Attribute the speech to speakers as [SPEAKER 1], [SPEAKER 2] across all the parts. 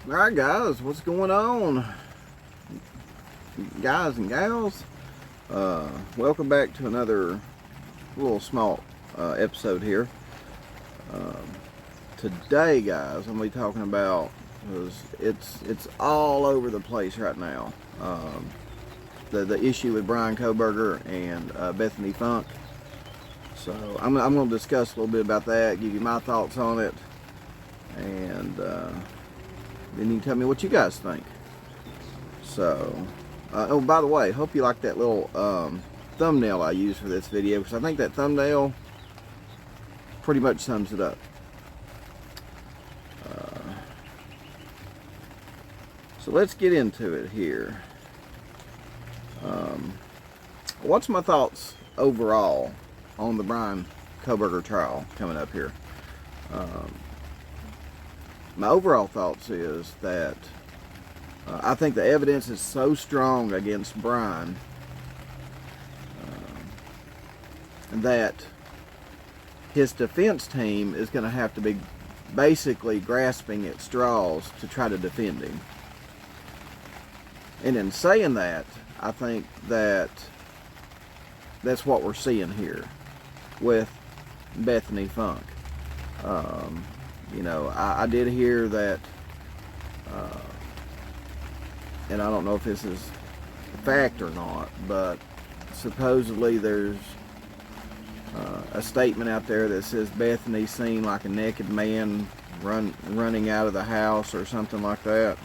[SPEAKER 1] Alright guys, what's going on? Guys and gals, welcome back to another little small episode here. Today guys, I'm going to be talking about, because it's all over the place right now, the issue with Bryan Kohberger and Bethany Funk. So I'm going to discuss a little bit about that, give you my thoughts on it, and then you can tell me what you guys think. So, oh, by the way, hope you like that little thumbnail I used for this video, because I think that thumbnail pretty much sums it up. So let's get into it here. What's my thoughts overall on the Bryan Kohberger trial coming up here? My overall thoughts is that I think the evidence is so strong against Bryan that his defense team is going to have to be basically grasping at straws to try to defend him. And in saying that, I think that that's what we're seeing here with Bethany Funk. You know, I did hear that, and I don't know if this is a fact or not, but supposedly there's a statement out there that says Bethany seen like a naked man running out of the house or something like that.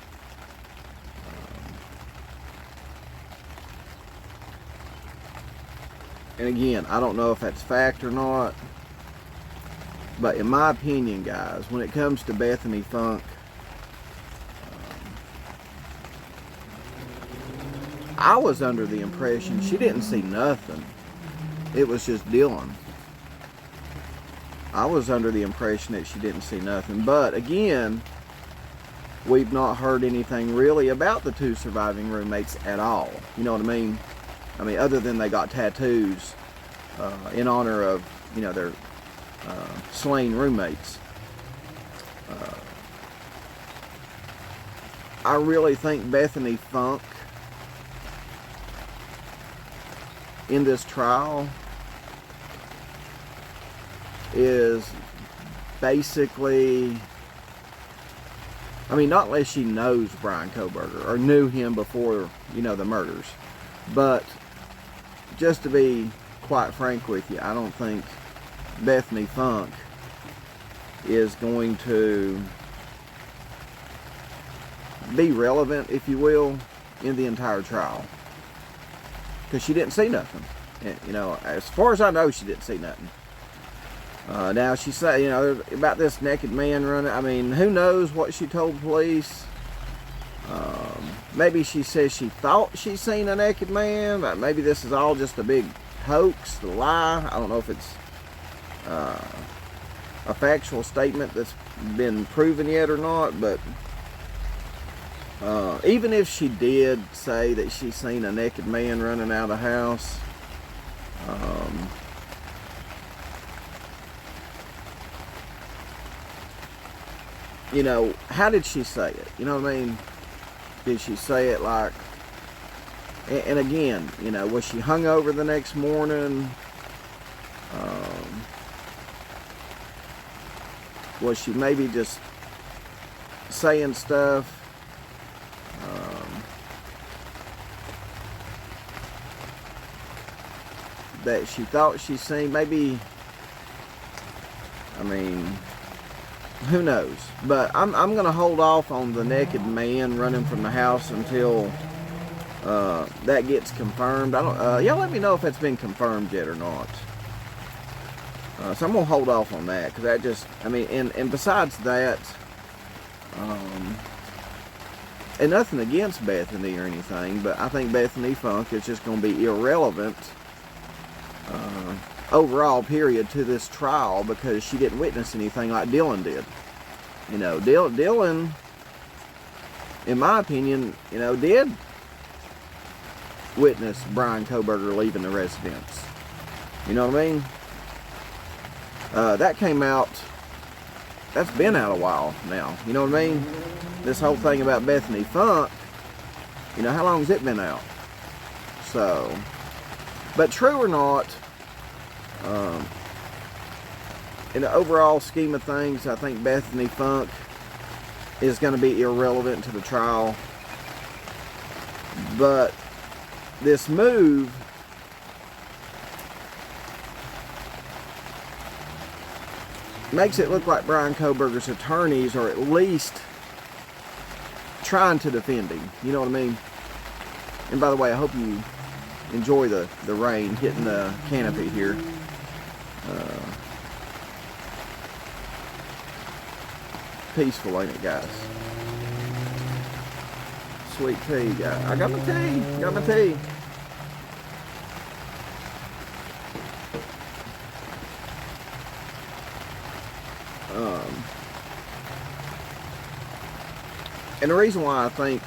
[SPEAKER 1] And again, I don't know if that's fact or not, but in my opinion, guys, when it comes to Bethany Funk, I was under the impression she didn't see nothing. It was just Dylan. I was under the impression that she didn't see nothing. But again, we've not heard anything really about the two surviving roommates at all. You know what I mean? I mean, other than they got tattoos in honor of, you know, their slain roommates. I really think Bethany Funk in this trial is basically, I mean, not unless she knows Bryan Kohberger or knew him before, you know, the murders. But just to be quite frank with you, I don't think Bethany Funk is going to be relevant, if you will, in the entire trial, because she didn't see nothing. You know, as far as I know, she didn't see nothing. Now she said, you know, about this naked man running. I mean, who knows what she told police? Maybe she says she thought she seen a naked man, but maybe this is all just a big hoax, a lie. I don't know if it's a factual statement that's been proven yet or not, but even if she did say that she seen a naked man running out of the house, you know, how did she say it? You know what I mean? Did she say it like, and again, you know, was she hungover the next morning? Was she maybe just saying stuff that she thought she seen? Maybe, I mean, who knows? But I'm going to hold off on the naked man running from the house until that gets confirmed. I don't. Y'all let me know if that's been confirmed yet or not. So I'm going to hold off on that, because that just, I mean, and besides that, and nothing against Bethany or anything, but I think Bethany Funk is just going to be irrelevant overall, period, to this trial, because she didn't witness anything like Dylan did. You know, Dylan, in my opinion, you know, did witness Bryan Kohberger leaving the residence. You know what I mean? That came out that's been out a while now. You know what I mean? This whole thing about Bethany Funk, you know, how long has it been out? So, but true or not, in the overall scheme of things, I think Bethany Funk is going to be irrelevant to the trial. But this move makes it look like Bryan Kohberger's attorneys are at least trying to defend him. You know what I mean? And by the way, I hope you enjoy the rain hitting the canopy here. Peaceful, ain't it, guys? Sweet tea, guys. I got my tea. Got my tea. And the reason why I think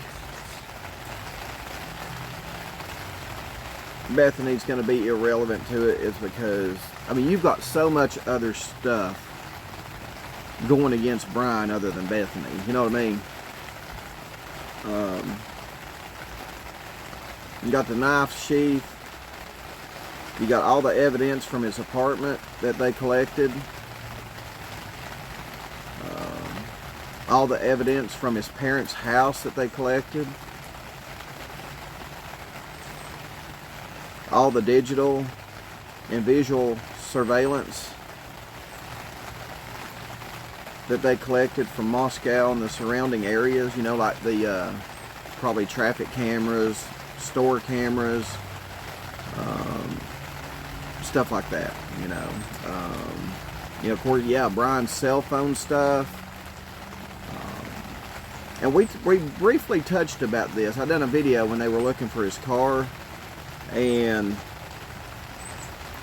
[SPEAKER 1] Bethany's going to be irrelevant to it is because, I mean, you've got so much other stuff going against Bryan other than Bethany. You know what I mean? You got the knife sheath. You got all the evidence from his apartment that they collected. All the evidence from his parents' house that they collected. All the digital and visual surveillance that they collected from Moscow and the surrounding areas, you know, like the probably traffic cameras, store cameras, stuff like that, you know. Of course, yeah, Bryan's cell phone stuff. And we briefly touched about this. I done a video when they were looking for his car, and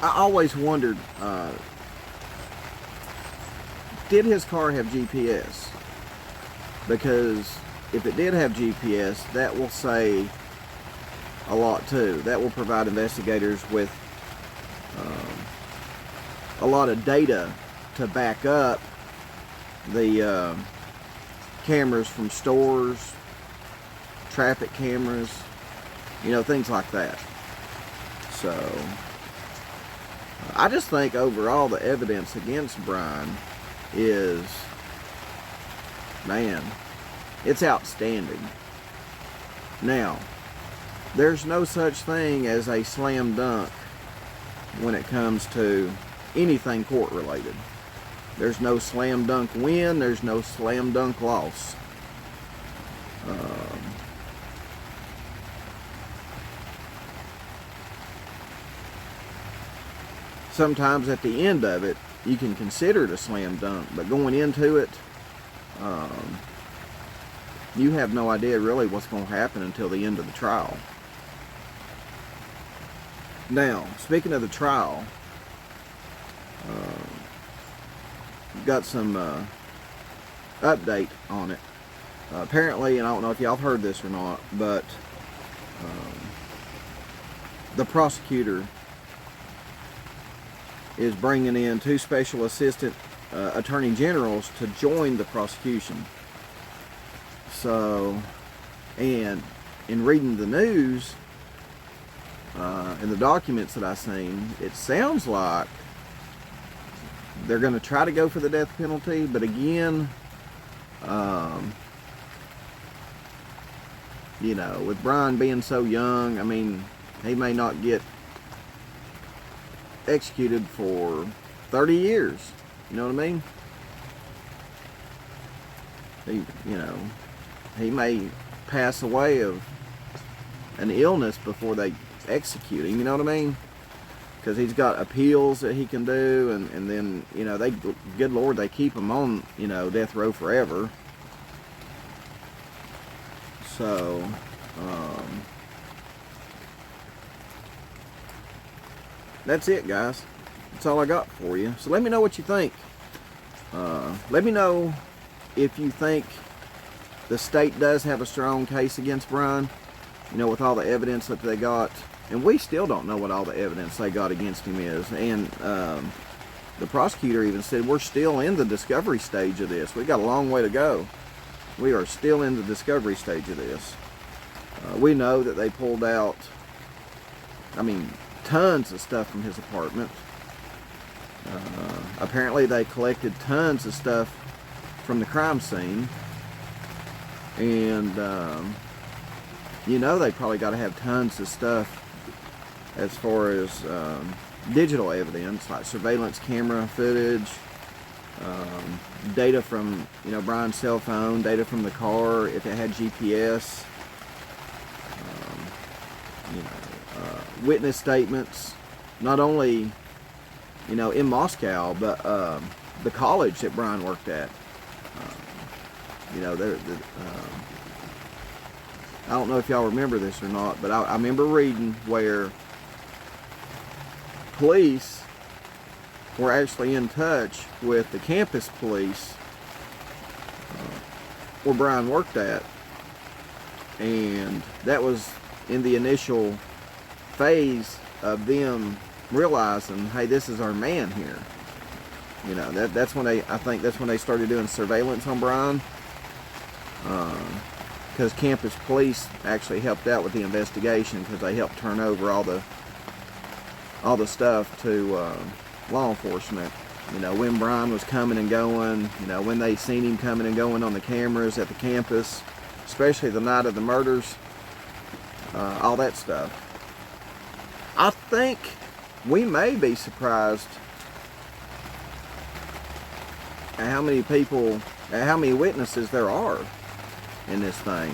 [SPEAKER 1] I always wondered, did his car have GPS? Because if it did have GPS, that will say a lot too. That will provide investigators with a lot of data to back up the cameras from stores, traffic cameras, you know, things like that. So I just think overall the evidence against Bryan is, man, it's outstanding. Now, there's no such thing as a slam dunk when it comes to anything court related. There's no slam dunk win, there's no slam dunk loss. Sometimes at the end of it, you can consider it a slam dunk, but going into it, you have no idea really what's going to happen until the end of the trial. Now, speaking of the trial, got some update on it. Apparently, and I don't know if y'all heard this or not, but the prosecutor is bringing in 2 special assistant attorney generals to join the prosecution. So, and in reading the news and the documents that I've seen, it sounds like they're going to try to go for the death penalty, but again, you know, with Bryan being so young, I mean, he may not get executed for 30 years. You know what I mean? He may pass away of an illness before they execute him. You know what I mean? Because he's got appeals that he can do, and then, you know, good Lord, they keep him on, you know, death row forever. So, that's it, guys. That's all I got for you. So let me know what you think. Let me know if you think the state does have a strong case against Bryan, you know, with all the evidence that they got. And we still don't know what all the evidence they got against him is. And the prosecutor even said, we're still in the discovery stage of this. We got a long way to go. We are still in the discovery stage of this. We know that they pulled out, I mean, tons of stuff from his apartment. Apparently they collected tons of stuff from the crime scene. And, you know, they probably got to have tons of stuff as far as digital evidence, like surveillance camera footage, data from, you know, Bryan's cell phone, data from the car, if it had GPS, you know, witness statements, not only, you know, in Moscow, but the college that Bryan worked at. You know, I don't know if y'all remember this or not, but I remember reading where police were actually in touch with the campus police where Bryan worked at, and that was in the initial phase of them realizing, hey, this is our man here. You know, that's when I think that's when they started doing surveillance on Bryan, because campus police actually helped out with the investigation, because they helped turn over all the stuff to law enforcement. You know, when Bryan was coming and going, you know, when they seen him coming and going on the cameras at the campus, especially the night of the murders, all that stuff. I think we may be surprised at how many people, at how many witnesses there are in this thing.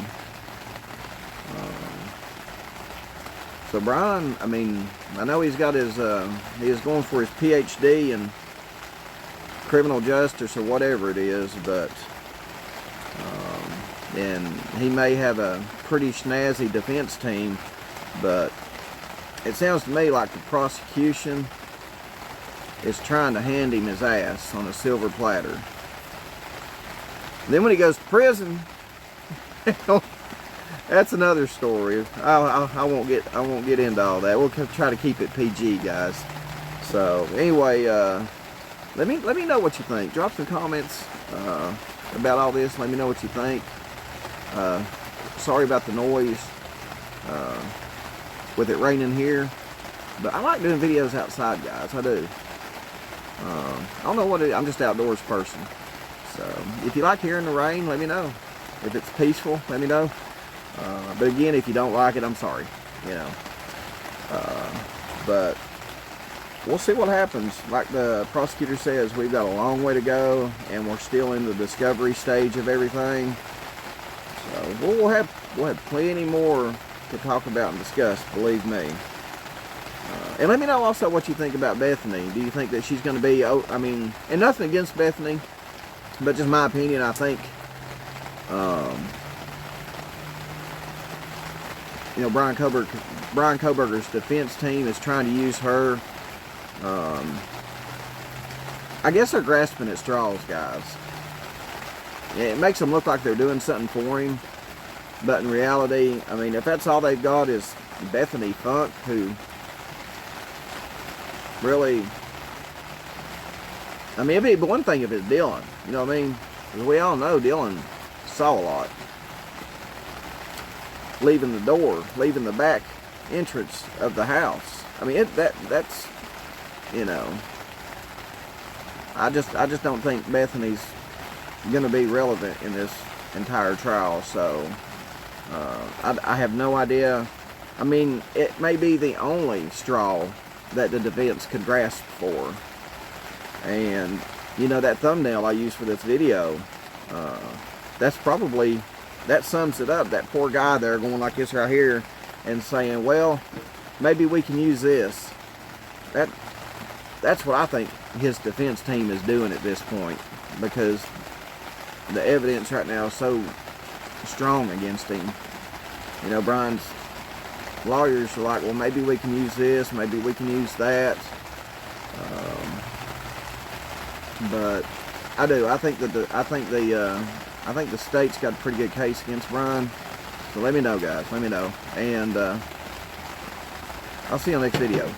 [SPEAKER 1] So Bryan, I mean, I know he's got his, he is going for his PhD in criminal justice or whatever it is, but, and he may have a pretty snazzy defense team, but it sounds to me like the prosecution is trying to hand him his ass on a silver platter. Then when he goes to prison, that's another story. I won't get into all that. We'll try to keep it PG, guys. So anyway, let me know what you think. Drop some comments about all this. Let me know what you think. Sorry about the noise with it raining here, but I like doing videos outside, guys. I do. I don't know what it is. I'm just an outdoors person. So if you like hearing the rain, let me know. If it's peaceful, let me know. But again, if you don't like it, I'm sorry. You know. But we'll see what happens. Like the prosecutor says, we've got a long way to go, and we're still in the discovery stage of everything. So we'll have plenty more to talk about and discuss, believe me. And let me know also what you think about Bethany. Do you think that she's going to be, I mean, and nothing against Bethany, but just my opinion, I think, you know, Bryan Kohberger's defense team is trying to use her. I guess they're grasping at straws, guys. It makes them look like they're doing something for him, but in reality, I mean, if that's all they've got is Bethany Funk, who really, I mean, it'd be one thing if it's Dylan, you know what I mean? Because we all know Dylan saw a lot. Leaving the door, leaving the back entrance of the house. I mean, that's, you know, I just don't think Bethany's going to be relevant in this entire trial. So I have no idea. I mean, it may be the only straw that the defense could grasp for. And you know, that thumbnail I used for this video, that's probably, that sums it up. That poor guy there going like this right here and saying, well, maybe we can use this. That's what I think his defense team is doing at this point, because the evidence right now is so strong against him. You know, Bryan's lawyers are like, well, maybe we can use this, maybe we can use that. But I do. I think the state's got a pretty good case against Bryan. So let me know, guys. Let me know, and I'll see you on the next video.